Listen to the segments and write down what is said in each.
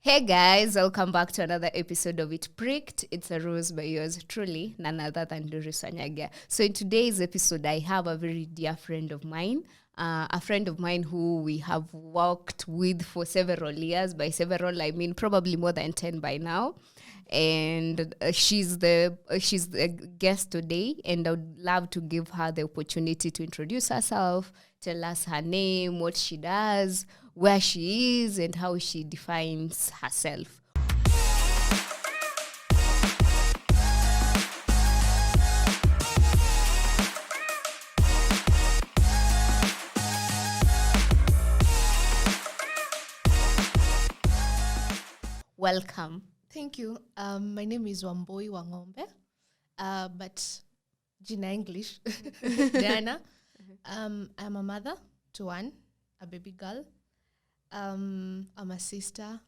Hey guys, welcome back to another episode of It Pricked. It's a rose by yours truly, none other than Doris Wanyaga. So in today's episode, I have a very dear friend of mine, who we have worked with for several years. By several, I mean probably more than 10 by now. And she's the guest today, and I would love to give her the opportunity to introduce herself, tell us her name, what she does, where she is, and how she defines herself. Welcome. Thank you. My name is Wambui Wang'ombe, but Gina English, Diana. I'm a mother to one, a baby girl. I'm a sister.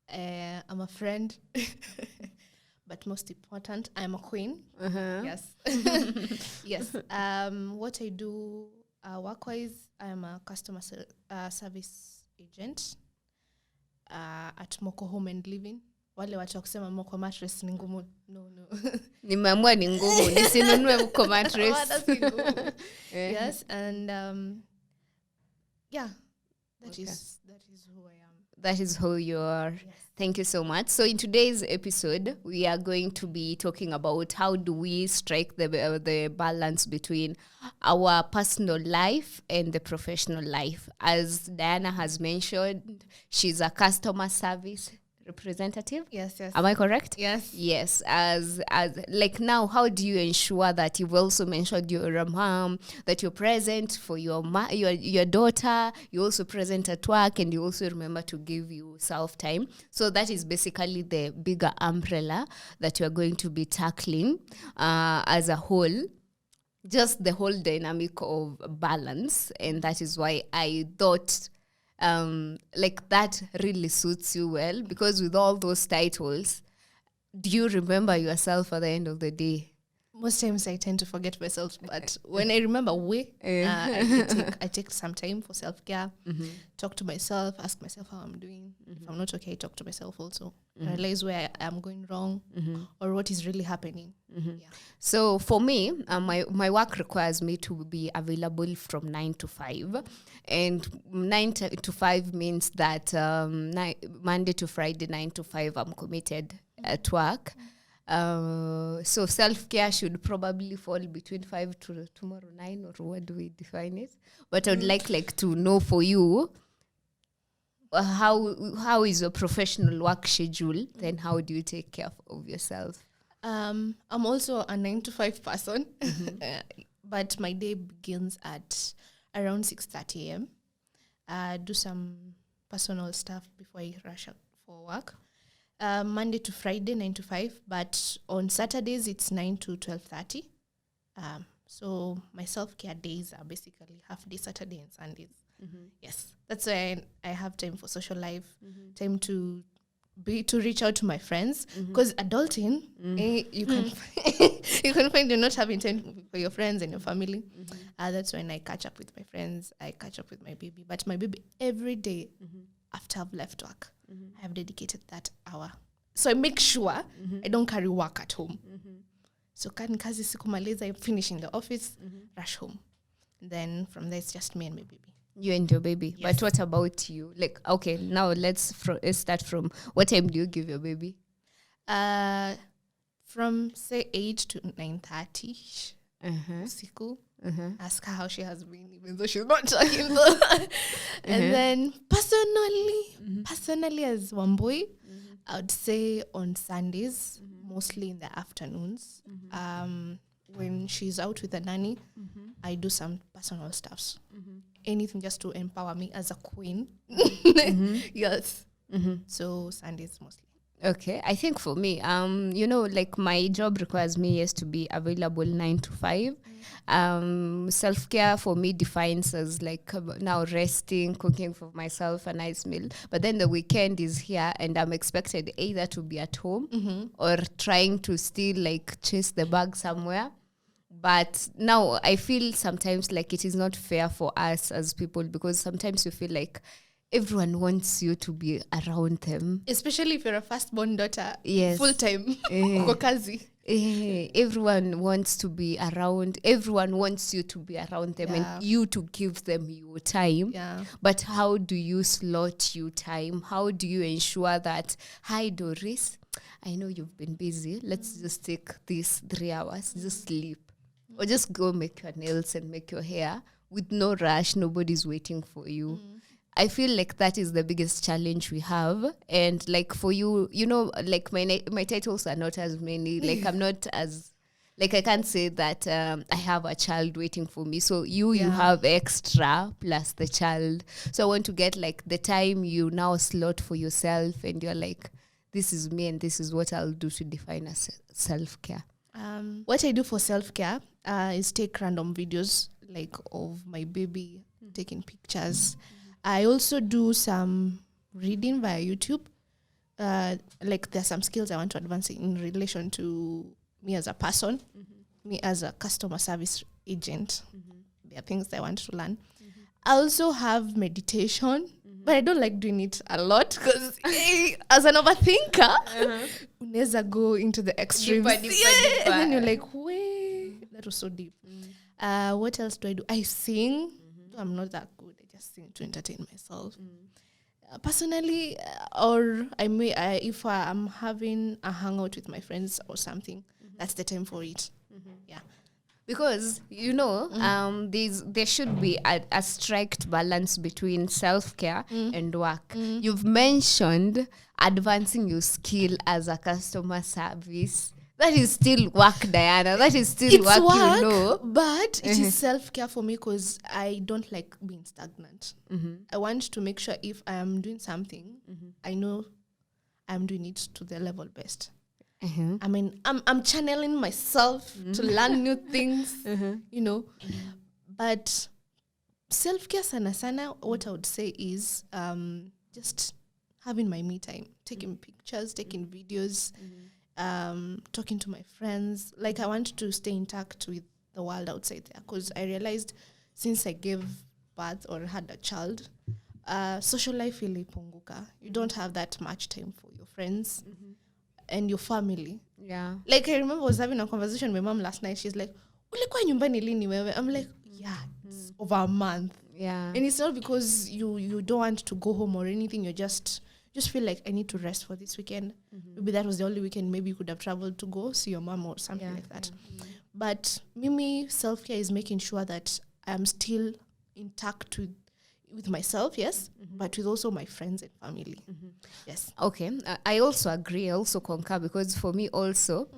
I'm a friend. But most important, I'm a queen. Yes. Yes. What I do work-wise, I'm a customer service agent at Moko Home and Living. Wale watu kusema Moko mattress ni ngumu. No. Nimeamua ni ngumu, nisinunue Moko mattress. Yes, and that is who I am. That is who you are. Yes. Thank you so much. So in today's episode, we are going to be talking about how do we strike the balance between our personal life and the professional life. As Diana has mentioned, she's a customer service representative. Yes. Am I correct? Yes. Yes. As like now, how do you ensure that you've also mentioned you're a mom, that you're present for your daughter, you're also present at work, and you also remember to give yourself time? So that is basically the bigger umbrella that you're going to be tackling as a whole. Just the whole dynamic of balance. And that is why I thought that really suits you well, because with all those titles, do you remember yourself at the end of the day? Most times I tend to forget myself, but when I remember I take some time for self-care, talk to myself, ask myself how I'm doing. If I'm not okay, I talk to myself also. Realize where I am going wrong or what is really happening. Yeah. So for me, my work requires me to be available from 9 to 5. And 9 to 5 means that Monday to Friday, 9 to 5, I'm committed at work. So self-care should probably fall between 5 to tomorrow 9, or what do we define it? But I would like to know for you, how is your professional work schedule? Then how do you take care of yourself? I'm also a 9 to 5 person, but my day begins at around 6:30 a.m. Do some personal stuff before I rush out for work. Monday to Friday, 9 to 5, but on Saturdays, it's 9 to 12:30. So my self-care days are basically half day Saturday and Sundays. Yes, that's why I have time for social life, time to reach out to my friends, because adulting, you can find you're not having time for your friends and your family. That's when I catch up with my friends, I catch up with my baby. But my baby, every day after I've left work, I have dedicated that hour. So I make sure I don't carry work at home. So kazi sikumaliza, I finish in the office, rush home. And then from there, it's just me and my baby. You and your baby. Yes. But what about you? Like, okay, now let's start from what time do you give your baby? From say 8 to 9:30. Siku. Ask her how she has been, even though she's not talking. And then personally as Wambui, I would say on Sundays, mostly in the afternoons, when she's out with a nanny, I do some personal stuffs. Anything just to empower me as a queen. Yes. So Sundays mostly. Okay, I think for me, my job requires me to be available 9 to 5. Self-care for me defines as now resting, cooking for myself a nice meal. But then the weekend is here, and I'm expected either to be at home or trying to still chase the bag somewhere. But now I feel sometimes like it is not fair for us as people, because sometimes we feel like everyone wants you to be around them. Especially if you're a firstborn daughter. Yes. Full time. Uko kazi. Everyone wants to be around. Everyone wants you to be around them and you to give them your time. Yeah. But how do you slot your time? How do you ensure that, hi Doris, I know you've been busy. Let's just take these 3 hours, just sleep. Or just go make your nails and make your hair with no rush. Nobody's waiting for you. I feel like that is the biggest challenge we have. And like for you, you know, like my titles are not as many. Like I'm not as, like I can't say that I have a child waiting for me. So you have extra plus the child. So I want to get like the time you now slot for yourself and you're like, this is me and this is what I'll do to define as self-care. What I do for self-care is take random videos like of my baby, taking pictures. I also do some reading via YouTube. Like there's some skills I want to advance in relation to me as a person, me as a customer service agent. There are things I want to learn. I also have meditation, but I don't like doing it a lot because as an overthinker, unaweza go into the extremes. Deeper. And then you're like, wait, that was so deep. What else do? I sing. I'm not that good. I just sing to entertain myself. Personally, or if I'm having a hangout with my friends or something, that's the time for it. Yeah. Because, you know, there should be a strict balance between self-care and work. You've mentioned advancing your skill as a customer service. That is still work, Diana. That is still work, you know. But it is self-care for me because I don't like being stagnant. I want to make sure if I am doing something, I know I'm doing it to the level best. I mean, I'm channeling myself to learn new things, you know. But self-care sana, what I would say is just having my me time, taking pictures, taking videos, talking to my friends. Like I want to stay intact with the world outside there because I realized since I gave birth or had a child, social life ilipunguka. You don't have that much time for your friends and your family. Yeah. Like I remember I was having a conversation with my mom last night. She's like, ulikuwa nyumbani lini wewe? I'm like, yeah, it's over a month. Yeah. And it's not because you don't want to go home or anything. You just feel like I need to rest for this weekend. Maybe that was the only weekend maybe you could have traveled to go see your mom or something like that. But Mimi, self-care is making sure that I'm still intact with myself, yes, but with also my friends and family. Yes. Okay. I also agree. I also concur because for me also,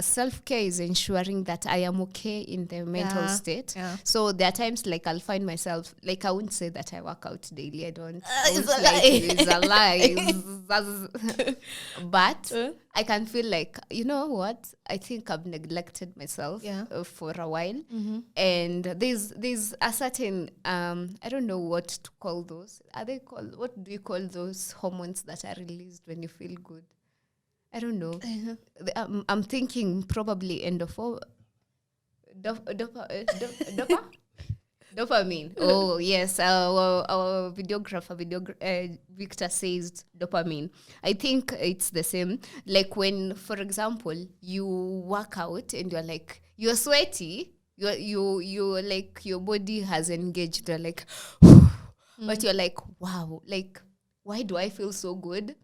self-care is ensuring that I am okay in the mental state. Yeah. So there are times like I'll find myself, like I wouldn't say that I work out daily. I don't. It's a lie. It's a lie. But I can feel like, you know what? I think I've neglected myself for a while. And there's a certain, I don't know what to call those. What do you call those hormones that are released when you feel good? I don't know. I'm thinking probably dopamine. Oh, yes. Our videographer, Victor says dopamine. I think it's the same. Like when, for example, you work out and you're like, you're sweaty, you're like, your body has engaged. You're like, but you're like, wow, like, why do I feel so good?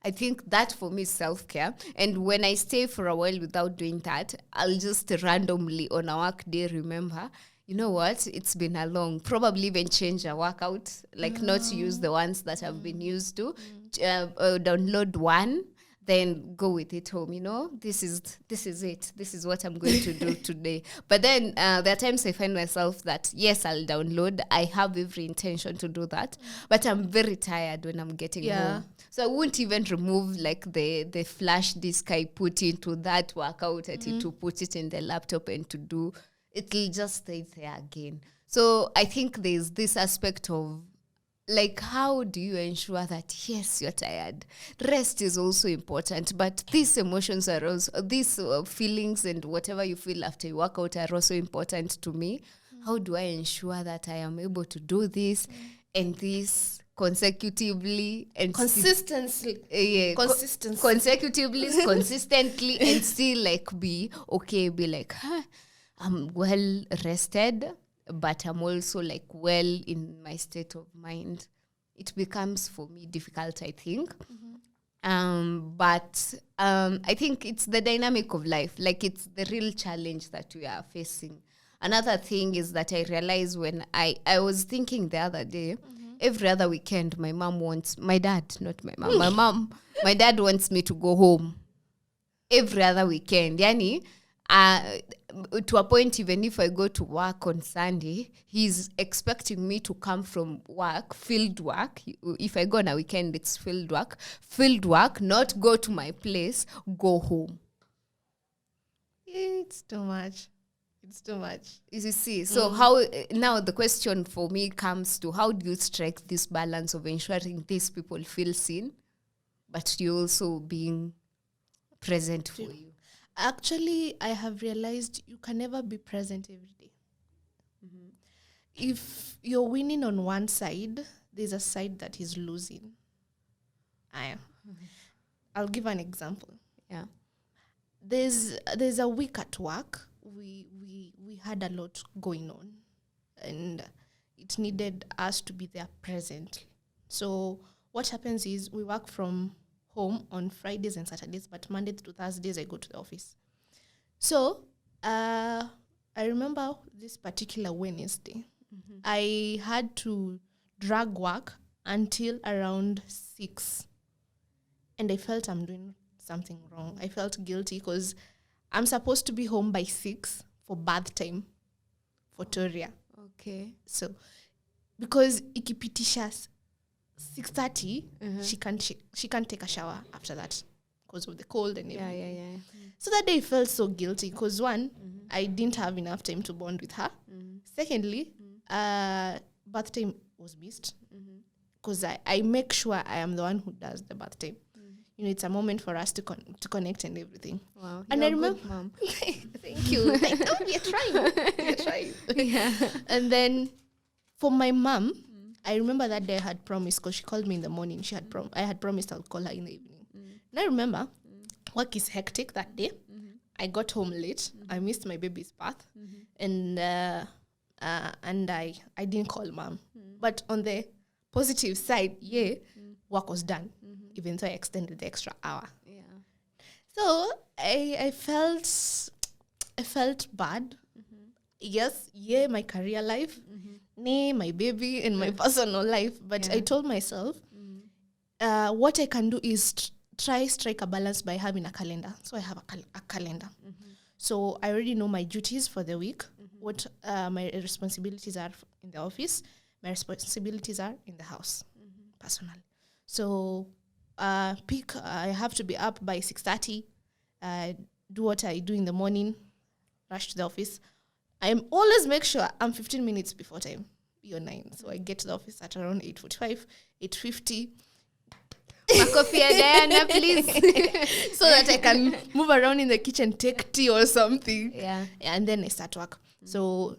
I think that for me is self-care. And when I stay for a while without doing that, I'll just randomly on a work day remember, you know what, it's been a long, probably even change a workout, like not use the ones that I've been used to, download one, then go with it home, you know, this is it. This is what I'm going to do today. But then there are times I find myself that, yes, I'll download. I have every intention to do that. But I'm very tired when I'm getting home. So I won't even remove like the flash disk I put into that workout to put it in the laptop and to do. It'll just stay there again. So I think there's this aspect of like, how do you ensure that, yes, you're tired? Rest is also important, but these emotions are also, these feelings and whatever you feel after you work out are also important to me. How do I ensure that I am able to do this and this consecutively and Consistency. Consistency. consecutively, consistently, and still like be like, I'm well rested, but I'm also like well in my state of mind. It becomes for me difficult, I think. But I think it's the dynamic of life. Like, it's the real challenge that we are facing. Another thing is that I realized when I was thinking the other day, every other weekend, my dad wants me to go home. Every other weekend. Yani, to a point, even if I go to work on Sunday, he's expecting me to come from work, field work. If I go on a weekend, it's field work, not go to my place, go home. It's too much. You see, so how now the question for me comes to, how do you strike this balance of ensuring these people feel seen, but you also being present for you? Actually, I have realized you can never be present every day. If you're winning on one side, there's a side that is losing. I'll give an example. Yeah. There's a week at work. We had a lot going on, and it needed us to be there present. So what happens is we work from home on Fridays and Saturdays, but Mondays to Thursdays I go to the office. So I remember this particular Wednesday, I had to drag work until around 6, and I felt I'm doing something wrong. I felt guilty because I'm supposed to be home by 6 for bath time for Toria. Okay. So because ikipitisha 6:30, she can't take a shower after that because of the cold and everything. Yeah. So that day I felt so guilty because one, I didn't have enough time to bond with her. Secondly, bath time was missed because I make sure I am the one who does the bath time. It's a moment for us to connect and everything. Wow. And I remember, mom. Thank you. You're trying. Yeah. And then for my mom, I remember that day I had promised, because she called me in the morning. I had promised I'll call her in the evening. And I remember work is hectic that day. I got home late. I missed my baby's bath, and I didn't call mom. But on the positive side, work was done. Even though I extended the extra hour. Yeah. So I felt bad. Yes, my career life, my baby, and my personal life. But I told myself, what I can do is try strike a balance by having a calendar. So I have a calendar. So I already know my duties for the week, what my responsibilities are in the office, my responsibilities are in the house, personally. So I have to be up by 6:30, do what I do in the morning, rush to the office. I always make sure I'm 15 minutes before time, or 9. So I get to the office at around 8:45, 8:50. Coffee, Diana, please. So that I can move around in the kitchen, take tea or something. Yeah. And then I start work. So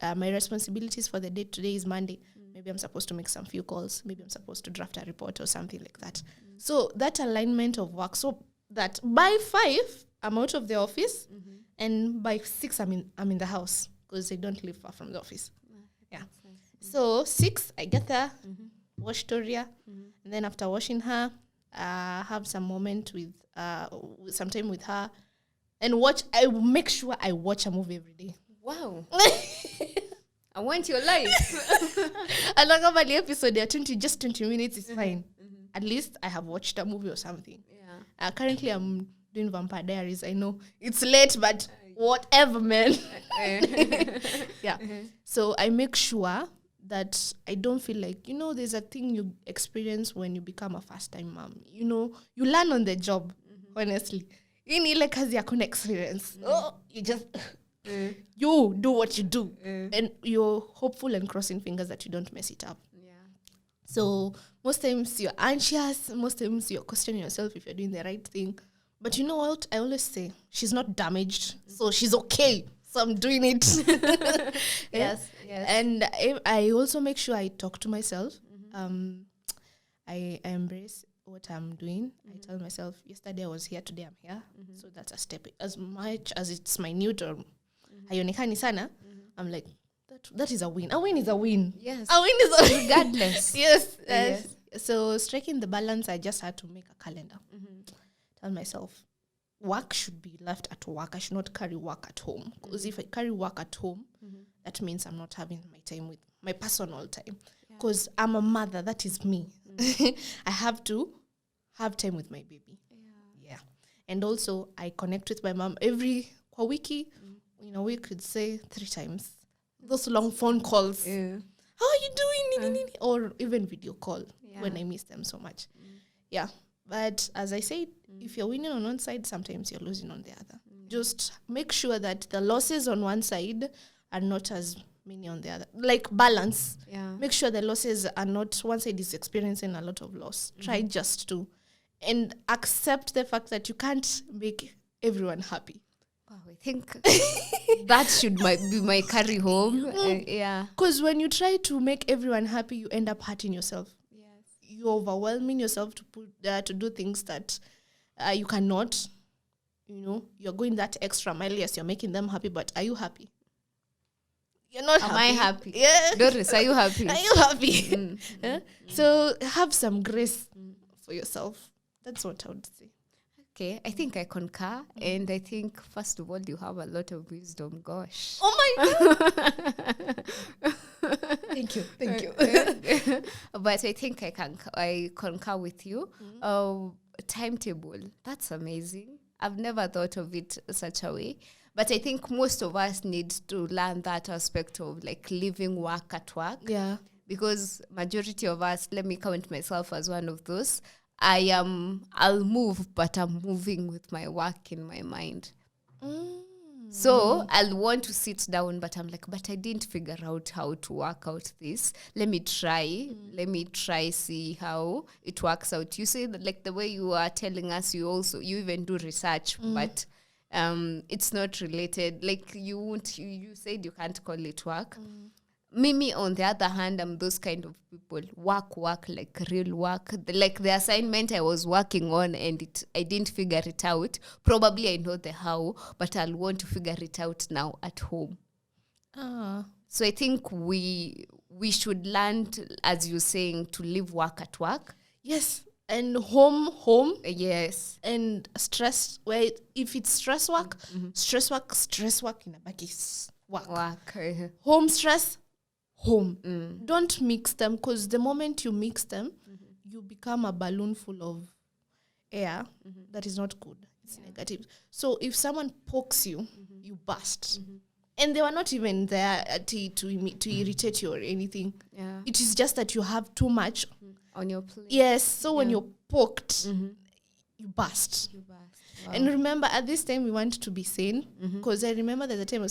my responsibilities for the day today is Monday. Maybe I'm supposed to make some few calls. Maybe I'm supposed to draft a report or something like that. So that alignment of work, so that by 5, I'm out of the office, and by 6, I'm in the house, because I don't live far from the office. Yeah. So 6, I get there, wash Toria, and then after washing her, have some moment with some time with her, and I make sure I watch a movie every day. Wow. I want your life. I like about the episode, there 20 minutes is fine. At least I have watched a movie or something. Yeah. Currently, I'm doing Vampire Diaries. I know it's late, but whatever, man. Yeah. So I make sure that I don't feel like, there's a thing you experience when you become a first-time mom. You learn on the job, honestly. In ile kazi yakuna experience. You just... you do what you do, and you're hopeful and crossing fingers that you don't mess it up. So most times you're anxious, most times you're questioning yourself if you're doing the right thing. But you know what? I always say, she's not damaged, so she's okay. So I'm doing it. Yes. And I also make sure I talk to myself. I embrace what I'm doing. I tell myself, yesterday I was here, today I'm here. So that's a step. As much as it's minute or haionekani sana, I'm like, that is a win. A win is a win. Yes. A win is a win. Regardless. Yes. Yes. So striking the balance, I just had to make a calendar. Tell myself, work should be left at work. I should not carry work at home. Because if I carry work at home, that means I'm not having my time with my personal time. Because I'm a mother. That is me. I have to have time with my baby. Yeah. And also, I connect with my mom every wiki. In a week, could say 3 times. Those long phone calls. Yeah. How are you doing? Or even video call when I miss them so much. Yeah. But as I said, if you're winning on one side, sometimes you're losing on the other. Just make sure that the losses on one side are not as many on the other. Like balance. Yeah. Make sure the losses are not, one side is experiencing a lot of loss. Try just to. And accept the fact that you can't make everyone happy. Wow, I think that should be my carry home. Yeah. Because when you try to make everyone happy, you end up hurting yourself. Yes. You're overwhelming yourself to do things that you cannot. You're going that extra mile. Yes, you're making them happy, but are you happy? You're not happy. Am I happy? Yeah. Doris, are you happy? Are you happy? So have some grace for yourself. That's what I would say. Okay, I think I concur. And I think, first of all, you have a lot of wisdom. Gosh. Oh my God. Thank you. But I think I concur with you. Timetable. That's amazing. I've never thought of it such a way. But I think most of us need to learn that aspect of like living work at work. Yeah. Because majority of us, let me count myself as one of those, I'll move, but I'm moving with my work in my mind. So I'll want to sit down, but I'm like, but I didn't figure out how to work out this. Let me try, see how it works out. You say that, like the way you are telling us, you even do research, but it's not related. Like you said you can't call it work. Mimi, on the other hand, I'm those kind of people. Work, like real work. Like the assignment I was working on and I didn't figure it out. Probably I know the how, but I'll want to figure it out now at home. So I think we should learn, as you're saying, to live work at work. Yes. And home. Yes. And stress. Well, if it's stress work in a back is work. Home stress. Home. Don't mix them, because the moment you mix them, you become a balloon full of air that is not good. It's negative. So if someone pokes you, you burst. And they were not even there to irritate you or anything. Yeah. It is just that you have too much on your plate. Yes. So when you're poked, you burst. Wow. And remember, at this time, we want to be sane, because I remember there's a time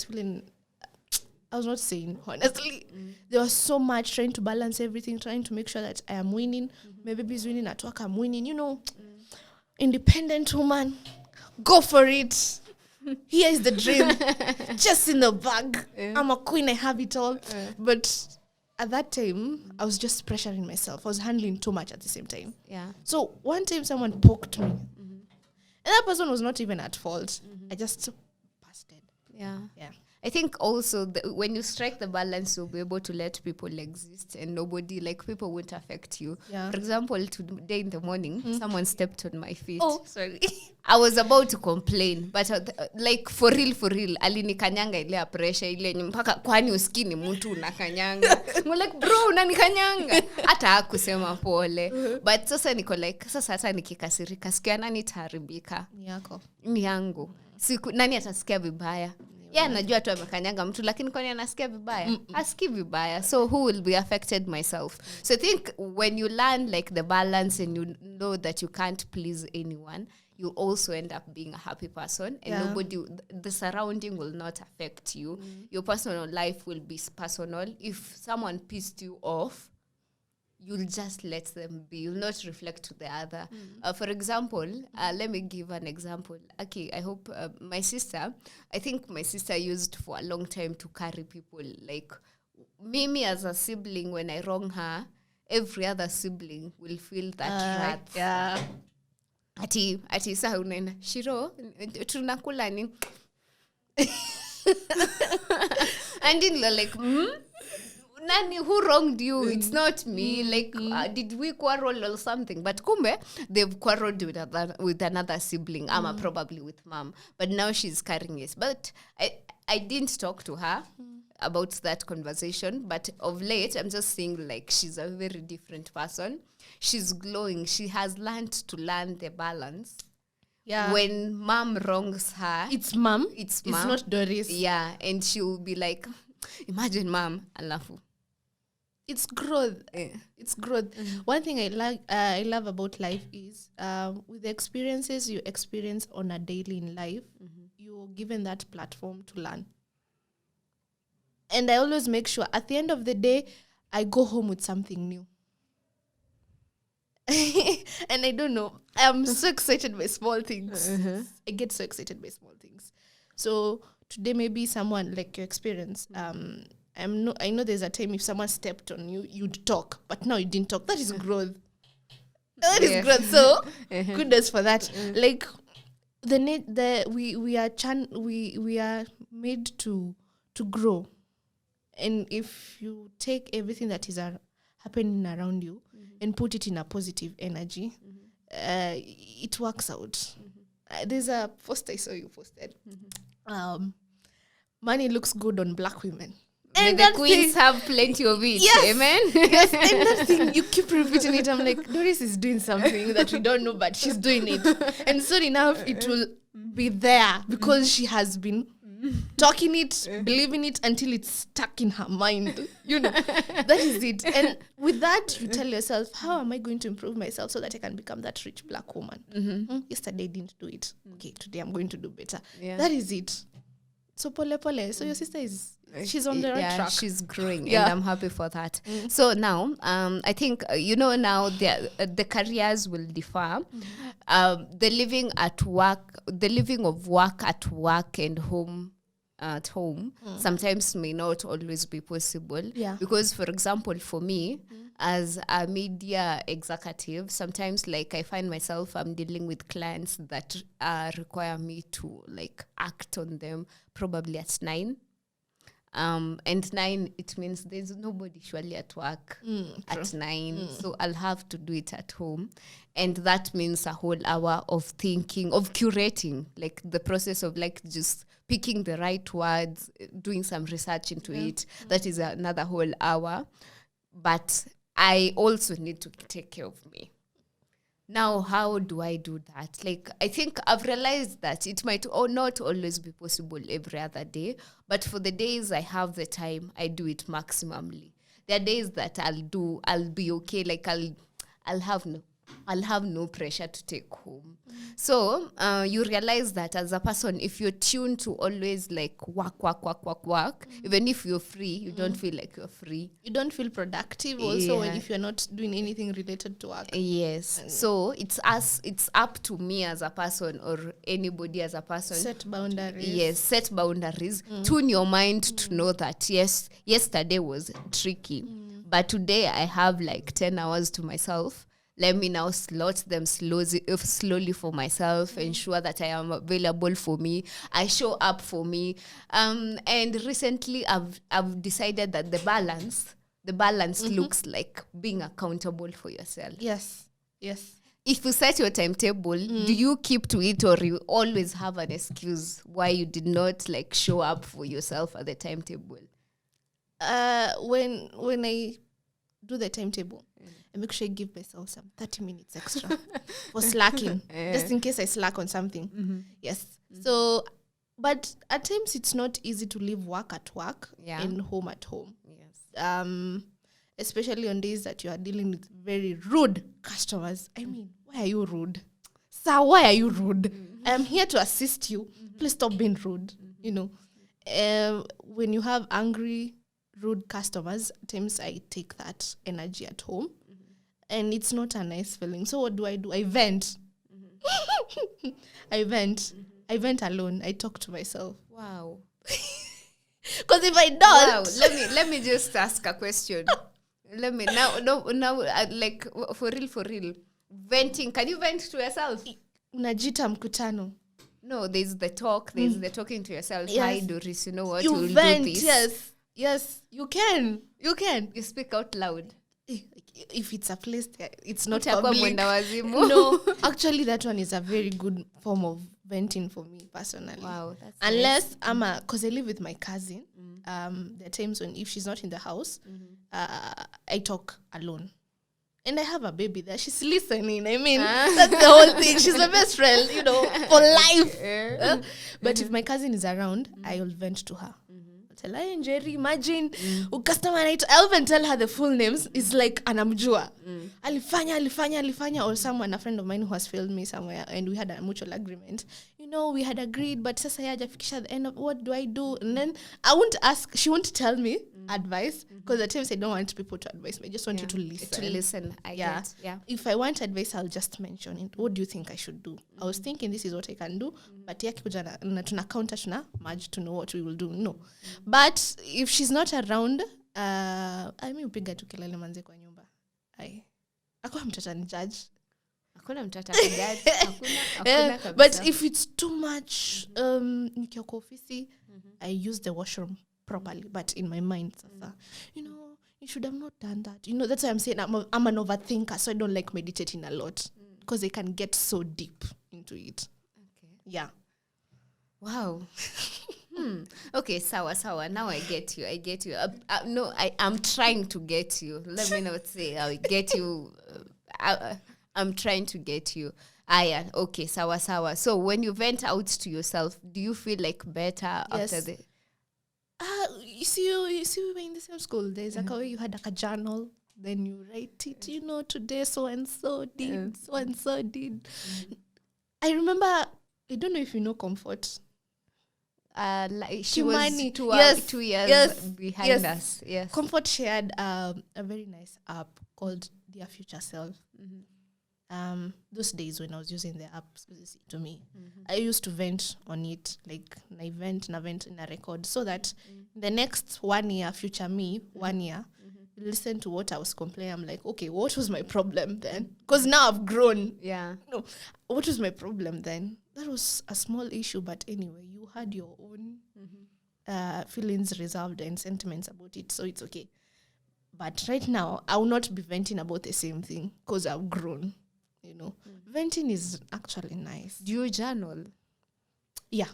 I was not sane, honestly. There was so much trying to balance everything, trying to make sure that I am winning. My baby's winning at work, I'm winning. Independent woman, go for it. Here is the dream, just in the bag. I'm a queen, I have it all. But at that time, I was just pressuring myself. I was handling too much at the same time. Yeah. So one time someone poked me. And that person was not even at fault. I just busted. Yeah. Yeah. I think also when you strike the balance, you'll be able to let people exist and people won't affect you. Yeah. For example, today in the morning, someone stepped on my feet. Oh, sorry. I was about to complain, but for real, alinikanyanga ile pressure ile mpaka kwani usikini mtu unakanyanga. I'm like, bro, unanikanyanga. Hata hakusema pole. But sasa niko like, sasa hata nikikasirika, sikia nani taharibika? Ni yangu. Nani atasikia vibaya? Najua tu amekanyanga mtu, lakini kwani anasikia vibaya? Asikii vibaya. So who will be affected? Myself. So I think when you learn like the balance and you know that you can't please anyone, you also end up being a happy person, and the surrounding will not affect you. Your personal life will be personal. If someone pissed you off, you'll just let them be. You'll not reflect to the other. For example, let me give an example. Okay, I hope I think my sister used for a long time to carry people. Like, Mimi as a sibling, when I wrong her, every other sibling will feel that wrath. Yeah. Ati saa unaenda Shiro tunakula nini? And then you're like, Nani, who wronged you? It's not me. Like, did we quarrel or something? But kumbe, they've quarreled with another sibling. Ama probably with mom. But now she's carrying it. But I didn't talk to her about that conversation. But of late, I'm just seeing like she's a very different person. She's glowing. She has learned to learn the balance. Yeah. When mom wrongs her, It's mom. It's not Doris. Yeah, and she'll be like, imagine mom, alafu. It's growth. Yeah. It's growth. One thing I love about life is with the experiences you experience on a daily in life, you're given that platform to learn. And I always make sure at the end of the day, I go home with something new. And I don't know, I'm so excited by small things. I get so excited by small things. So today maybe someone like your experience, I know there's a time if someone stepped on you, you'd talk, but now you didn't talk. That is growth. That is growth. So kudos for that. Like we are made to grow, and if you take everything that is happening around you and put it in a positive energy, it works out. There's a post I saw you posted. Money looks good on black women. And the queens have plenty of it. Yes. Amen. Yes, and that thing, you keep repeating it. I'm like, Doris is doing something that we don't know, but she's doing it. And soon enough, it will be there because she has been talking it, believing it until it's stuck in her mind. You know, that is it. And with that, you tell yourself, how am I going to improve myself so that I can become that rich black woman? Yesterday I didn't do it. Okay, today I'm going to do better. Yeah. That is it. So pole. So your sister she's on the right track. She's growing, and I'm happy for that. So now, I think now the careers will differ. The living of work at work and home at home sometimes may not always be possible. Yeah. Because, for example, for me as a media executive, sometimes like I find myself I'm dealing with clients that require me to like act on them probably at 9. And 9, it means there's nobody surely at work at 9. So I'll have to do it at home. And that means a whole hour of thinking, of curating, like the process of like just picking the right words, doing some research into it. That is another whole hour. But I also need to take care of me. Now, how do I do that? Like, I think I've realized that it might not always be possible every other day, but for the days I have the time, I do it maximally. There are days that I'll be okay, like I'll have no pressure to take home. So you realize that as a person, if you're tuned to always like work, even if you're free, you don't feel like you're free. You don't feel productive also if you're not doing anything related to work. Yes. So it's up to me as a person or anybody as a person. Set boundaries. Yes, set boundaries. Tune your mind to know that, yes, yesterday was tricky, but today I have like 10 hours to myself. Let me now slot them slowly for myself, ensure that I am available for me. I show up for me. And recently I've decided that the balance looks like being accountable for yourself. Yes. If you set your timetable, do you keep to it, or you always have an excuse why you did not like show up for yourself at the timetable? When I do the timetable, I make sure I give myself some 30 minutes extra for slacking, just in case I slack on something. Yes. So, but at times it's not easy to leave work at work and home at home. Yes. Especially on days that you are dealing with very rude customers. I mean, why are you rude? Sir, why are you rude? I'm here to assist you. Please stop being rude. You know, when you have angry, rude customers, at times I take that energy at home. And it's not a nice feeling. So what do? I vent. I vent. I vent alone. I talk to myself. Wow. Because if I don't... Wow. Let me just ask a question. Let me now like for real. Venting. Can you vent to yourself? Unajita mkutano. No, there's the talk. There's the talking to yourself. Yes. Hi, Doris. You know what? You You'll vent. do this. Yes. You can. You speak out loud. If it's a place, it's not Utakuwa public. mwenda wazimu. No, actually, that one is a very good form of venting for me personally. Wow, that's unless nice. Because I live with my cousin. There are times when if she's not in the house, I talk alone. And I have a baby there. She's listening. I mean, that's the whole thing. She's my best friend, for life. But if my cousin is around, I will vent to her. Tell her, Jerry, imagine, customer night. I'll even tell her the full names. It's like anamjua. Alifanya, or someone, a friend of mine who has failed me somewhere, and we had a mutual agreement. We had agreed, but sasa hajafikisha at the end of what do I do? And then I won't ask. She won't tell me advice because at times I don't want people to advise me. I just want you to listen. To listen, I get. Yeah. If I want advice, I'll just mention it. What do you think I should do? I was thinking this is what I can do, but yakikuja na tuna counter tuna merge to know what we will do. No, but if she's not around, I mean upiga tu kelele manze kwa nyumba. Akwa mtata ni judge. Hakuna mtata ni judge. Hakuna kabisa. But if it's too much, nikiwa kwa ofisi, I use the washroom properly, but in my mind, you should have not done that. That's why I'm saying I'm an overthinker, so I don't like meditating a lot because I can get so deep into it. Okay. Yeah. Wow. Okay, sawa. Now I get you. No, I'm trying to get you. Let me not say I get you. I'm trying to get you. Aya, okay, sawa. So when you vent out to yourself, do you feel like better after the... You see, we were in the same school. There's a way you had a journal, then you write it, today so-and-so did, so-and-so did. I remember, I don't know if you know Comfort. She was 2 years behind us. Yes. Comfort shared a very nice app called Dear Future Self. Those days when I was using the app to me, I used to vent on it, like I vent in a record, so that the next 1 year, future me, 1 year, listen to what I was complaining. I'm like, okay, what was my problem then? Because now I've grown. Yeah. What was my problem then? That was a small issue, but anyway, you had your own feelings reserved and sentiments about it, so it's okay. But right now, I will not be venting about the same thing because I've grown. Venting is actually nice. Do you journal? Yeah.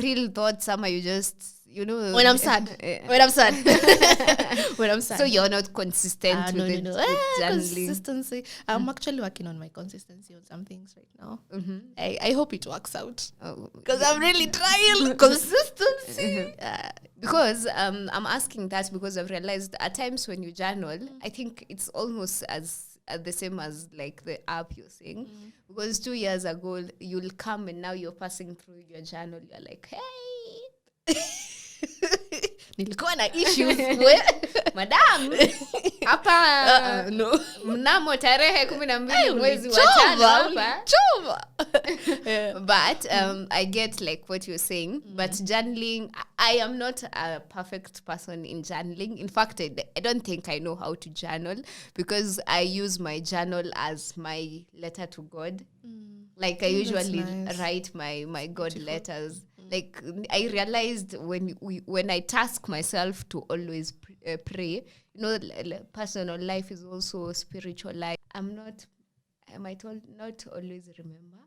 Real thoughts, some you just, when I'm sad. When I'm sad. So you're not consistent with it. No. Journaling. Consistency. I'm actually working on my consistency on some things right now. I hope it works out. Because I'm really trying consistency. Because I'm asking that because I've realized at times when you journal, I think it's almost as the same as like the app you're saying. Because 2 years ago, you'll come and now you're passing through your journal. You're like, hey. Nilikuwa na issues. Madam. Hapa. No. Mnamo tarehe 12 mwezi wa 5 hapa. Choma. But I get like what you're saying. But journaling, I am not a perfect person in journaling. In fact, I don't think I know how to journal because I use my journal as my letter to God. Like I usually write my God letters. Like I realized when I task myself to always pray, personal life is also spiritual life. I might not always remember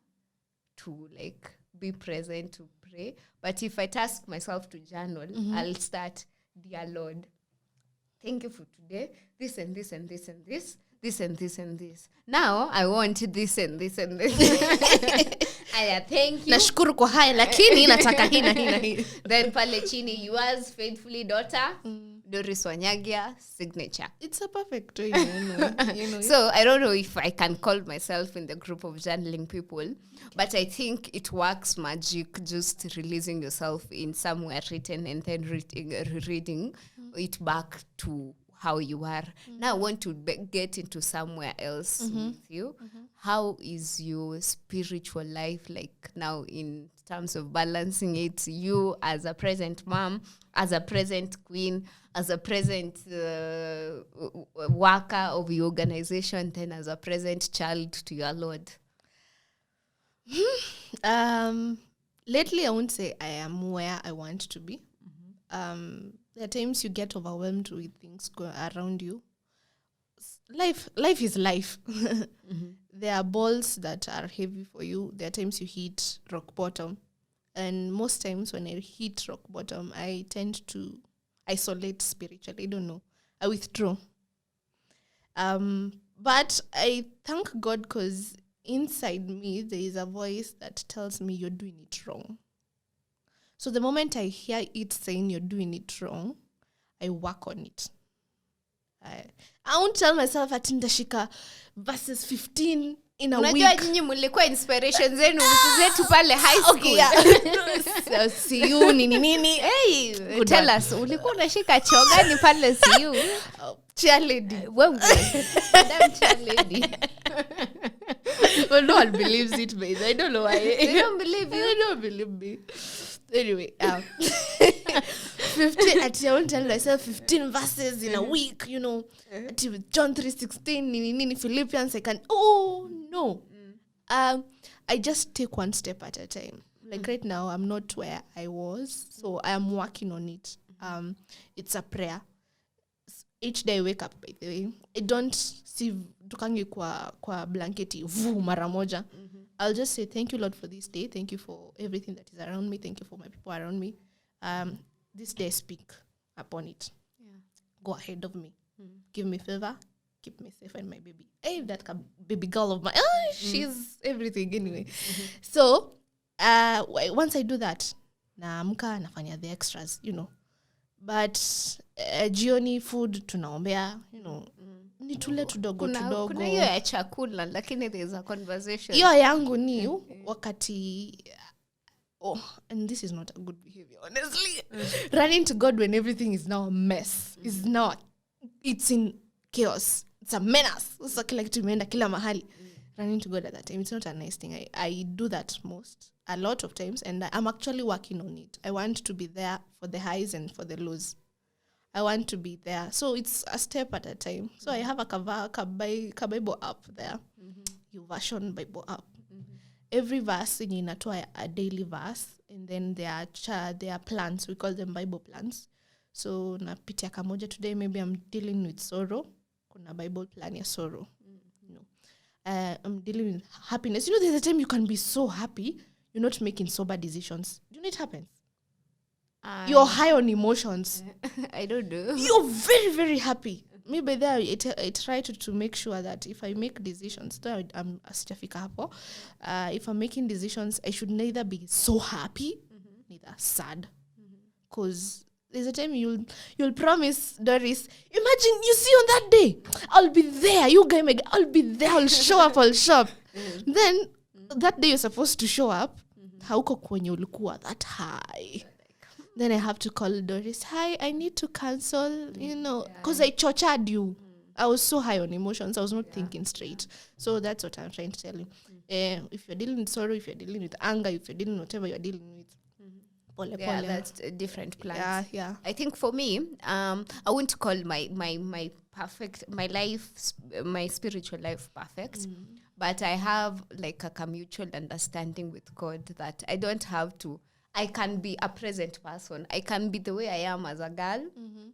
to like be present to pray. But if I task myself to journal, I'll start, dear Lord, thank you for today, this and this and this and this. This and this and this. Now I want this and this and this. Aya, thank you. Nashukuru kwa haya lakini nataka hii na hii na hii. Then pale chini, yours faithfully daughter, Doris Wanyagia, signature. It's a perfect way, So I don't know if I can call myself in the group of journaling people, but I think it works magic just releasing yourself in somewhere written and then reading it back to how you are. Now I want to get into somewhere else with you. How is your spiritual life like now in terms of balancing it? You as a present mom, as a present queen, as a present worker of your organization, then as a present child to your Lord. Lately, I won't say I am where I want to be. There are times you get overwhelmed with things going around you. Life is life. There are balls that are heavy for you. There are times you hit rock bottom. And most times when I hit rock bottom, I tend to isolate spiritually. I don't know. I withdraw. But I thank God because inside me, there is a voice that tells me you're doing it wrong. So the moment I hear it saying you're doing it wrong, I work on it. I won't tell myself ati ndashika verses 15 in a week. Unajua nyinyi mlikuwa inspiration zenu vitu zetu pale high school. Okay, yeah. See you nini. Hey, tell us ulikuwa unashika choo gani pale see you? Cheerleading. Wewe madam cheerleading. Well, no one believes it, babe. I don't know why. They don't believe you. They don't believe me. Anyway, 15. I won't tell myself 15 verses in a week. You know, with John 3:16, nini Philippians. I can. Oh no. I just take one step at a time. Like right now, I'm not where I was, so I am working on it. It's a prayer. Each day I wake up, by the way, I don't see tukangi kwa blanketi mara moja. I'll just say thank you, Lord, for this day. Thank you for everything that is around me. Thank you for my people around me. This day speak upon it. Yeah. Go ahead of me. Give me favor. Keep me safe and my baby. Hey, that baby girl of mine. She's everything anyway. So once I do that, naamka nafanya the extras, you know. But jioni food tunaombea, you know. Nitule tudogo. Kuna hiyo ya chakula lakini there is a conversation. Hiyo yangu ni wakati and this is not a good behavior, honestly. Running to God when everything is now a mess. It's in chaos. It's a menace. So kila kitu imeenda kila mahali. Running to God at that time, it's not a nice thing. I do that a lot of times, and I'm actually working on it. I want to be there for the highs and for the lows. I want to be there. So it's a step at a time. So I have a Bible app there. You version Bible app. Every verse inatoa a daily verse, and then there are plans. We call them Bible plans. So napitia kamoja today, maybe I'm dealing with sorrow. Kuna Bible plan ya sorrow. You know, I'm dealing with happiness. You know, there's a time you can be so happy, you're not making sober decisions. Do you know it happens? You're high on emotions. I don't know. You're very, very happy. Maybe there I try to make sure that if I make decisions, I'm sijafika hapo. If I'm making decisions, I should neither be so happy, neither sad. Because there's a time you'll promise, Doris, imagine you see on that day, I'll be there. You guys, I'll be there. I'll show up. Then that day you're supposed to show up. Hauko kwenye ulikuwa that high. Then I have to call Doris. Hi, I need to cancel, you know, because I tortured you. I was so high on emotions. I was not thinking straight. So that's what I'm trying to tell you. If you're dealing with sorrow, if you're dealing with anger, if you're dealing with whatever you're dealing with, that's a different plans. Yeah. I think for me, I wouldn't call my spiritual life perfect, but I have like a mutual understanding with God that I don't have to. I can be a present person. I can be the way I am as a girl,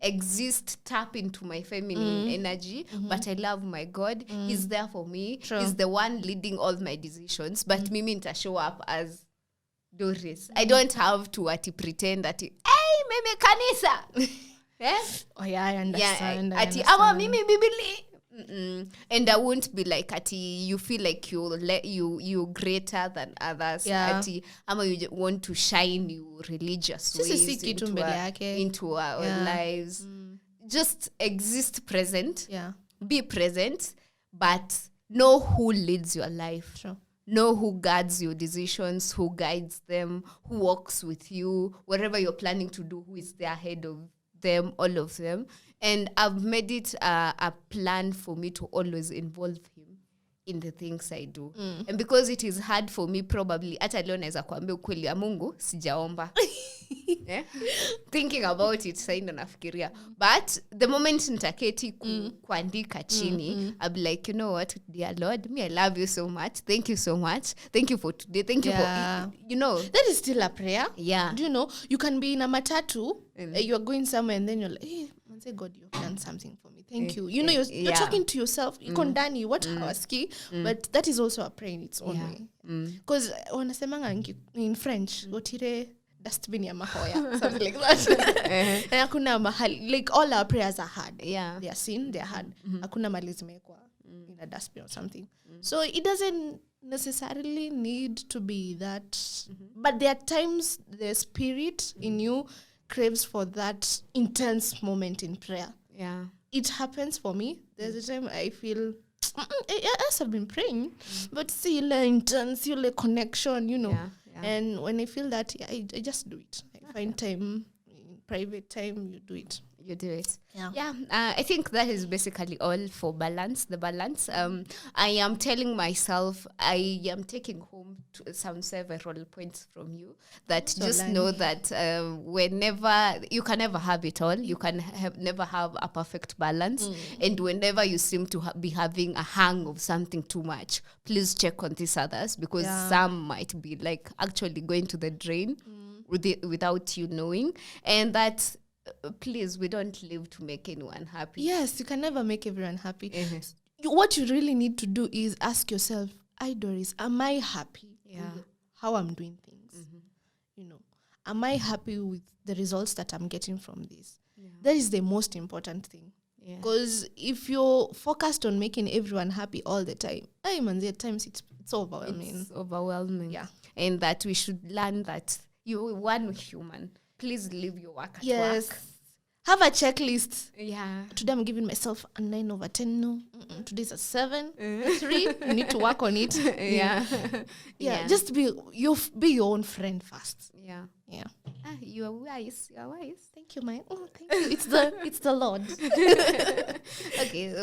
exist, tap into my feminine energy, but I love my God. He's there for me. True. He's the one leading all my decisions, but mimi nita show up as Doris. I don't have to pretend that, hey, mimi kanisa. Yes? Oh, yeah, I understand. Ama mimi bibili. And I won't be like you feel like you greater than others. Yeah. Ama you want to shine your religious ways into our lives. Just exist present. Yeah. Be present, but know who leads your life. Sure. Know who guides your decisions, who guides them, who walks with you, whatever you're planning to do, who is there ahead of them, all of them. And I've made it a plan for me to always involve him in the things I do. And because it is hard for me, probably, hata leo naweza kuambia ukweli ya Mungu, sijaomba. Yeah? Thinking about it, sasa ndo nafikiria. But the moment nitaketi kuandika chini, I'll be like, you know what, dear Lord, me, I love you so much. Thank you so much. Thank you for today. Thank you for, you know. That is still a prayer. Yeah. Do you know, you can be in a matatu, you're going somewhere and then you're like, hey, say, God, you've done something for me. Thank you. You know, you're talking to yourself. You condani what hawaski, but that is also a prayer in its own way. Because wanasemanga in French, gotire dustbin ya mahoya, something like that. And hakuna mahali, like all our prayers are hard. Yeah. They are seen, they are hard. Hakuna mahali zimewekwa in a dustbin or something. So it doesn't necessarily need to be that. But there are times the spirit in you craves for that intense moment in prayer. Yeah. It happens for me. There's a time I feel, yes, I've been praying, but still intense, still connection, you know. Yeah. And when I feel that, I just do it. I find time, private time, you do it. You do it. Yeah. I think that is basically all for balance. The balance. I am telling myself, I am taking home some several points from you that so just know that whenever you can never have it all, you can never have a perfect balance, and whenever you seem to be having a hang of something too much, please check on these others, because some might be like actually going to the drain without you knowing, and that. Please, we don't live to make anyone happy. Yes, you can never make everyone happy. What you really need to do is ask yourself, Doris, am I happy with how I'm doing things? You know, am I happy with the results that I'm getting from this? That is the most important thing. Because if you're focused on making everyone happy all the time, at times it's overwhelming. It's overwhelming. Yeah. And that we should learn that you're one human. Please leave your work at work. Have a checklist. Yeah. Today I'm giving myself a 9 over 10. No. Today's a 7. 3. You need to work on it. Yeah. Just be your own friend first. Yeah. You are wise. Thank you, man. Oh, thank you. It's the Lord.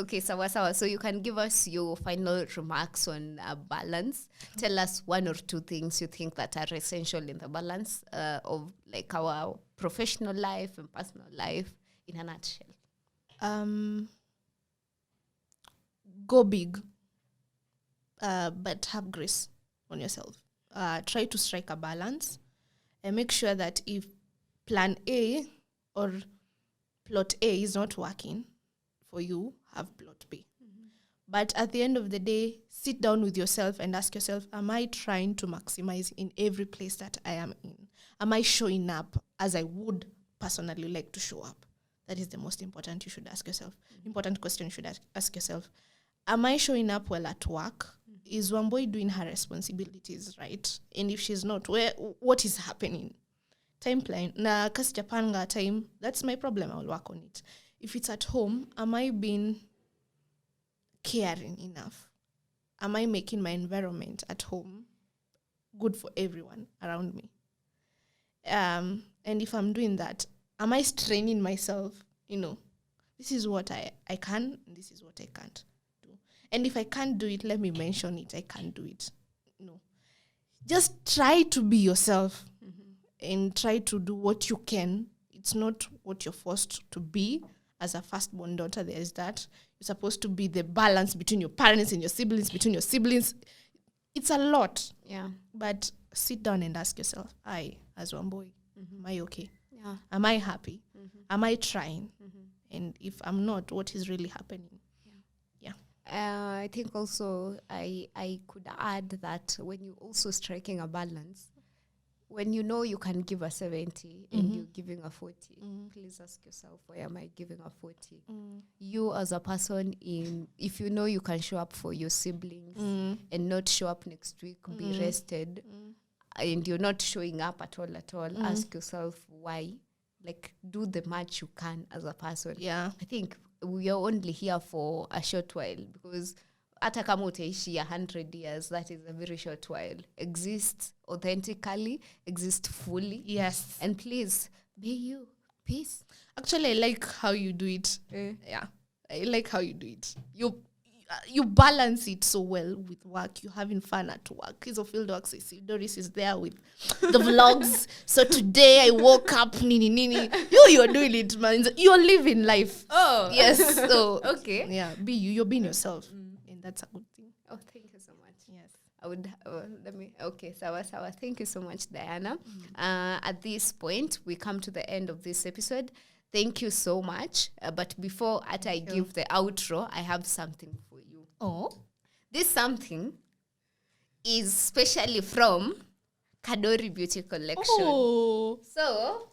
Okay, sawa. So you can give us your final remarks on balance. Tell us 1 or 2 things you think that are essential in the balance of like our professional life and personal life in a nutshell. Go big, but have grace on yourself. Try to strike a balance and make sure that if plan A or plot A is not working for you, have plot B. But at the end of the day, sit down with yourself and ask yourself, am I trying to maximize in every place that I am in? Am I showing up as I would personally like to show up? That is the most important you should ask yourself. Important question you should ask yourself. Am I showing up well at work? Is Wambui doing her responsibilities right? And if she's not, what is happening? Time plan. Na kasi japanga time, that's my problem. I'll work on it. If it's at home, am I being caring enough? Am I making my environment at home good for everyone around me? And if I'm doing that, am I straining myself? You know, this is what I can, and this is what I can't do. And if I can't do it, let me mention it. I can't do it. No. Just try to be yourself and try to do what you can. It's not what you're forced to be. As a firstborn daughter, there is that. You're supposed to be the balance between your parents and your siblings, between your siblings. It's a lot. Yeah. But sit down and ask yourself, as Wambui, am I okay? Yeah. Am I happy? Am I trying? And if I'm not, what is really happening? I think also I could add that when you're also striking a balance, when you know you can give a 70 and you're giving a 40, please ask yourself, why am I giving a 40? You as a person, if you know you can show up for your siblings and not show up next week, be rested, and you're not showing up at all, ask yourself why. Like, do the much you can as a person. Yeah. I think we are only here for a short while, because hata kama utaishi 100 years, that is a very short while. Exist authentically, exist fully. Yes. And please, be you. Peace. Actually, I like how you do it. Eh. Yeah, I like how you do it. You balance it so well with work. You're having fun at work. He's a field work. So Doris is there with the vlogs. So today I woke up, nini. You're doing it, man. You're living life. Oh. Yes. So Okay. yeah, be you. You're being yourself, and that's a good thing. Oh, thank you so much. Yes. I would sawa. Thank you so much, Diana. At this point, we come to the end of this episode. Thank you so much. But before I give the outro, I have something for you. Oh. This something is specially from Kadori Beauty Collection. Oh. So,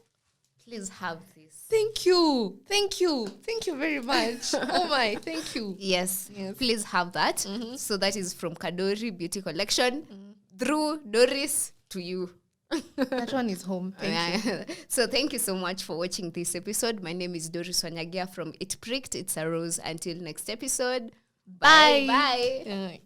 please have this. Thank you very much. Oh my, thank you. Yes. Please have that. So that is from Kadori Beauty Collection through Doris to you. That one is home. Thank you. So thank you so much for watching this episode. My name is Doris Wanyagia from It Pricked It's a Rose. Until next episode. Bye. Bye.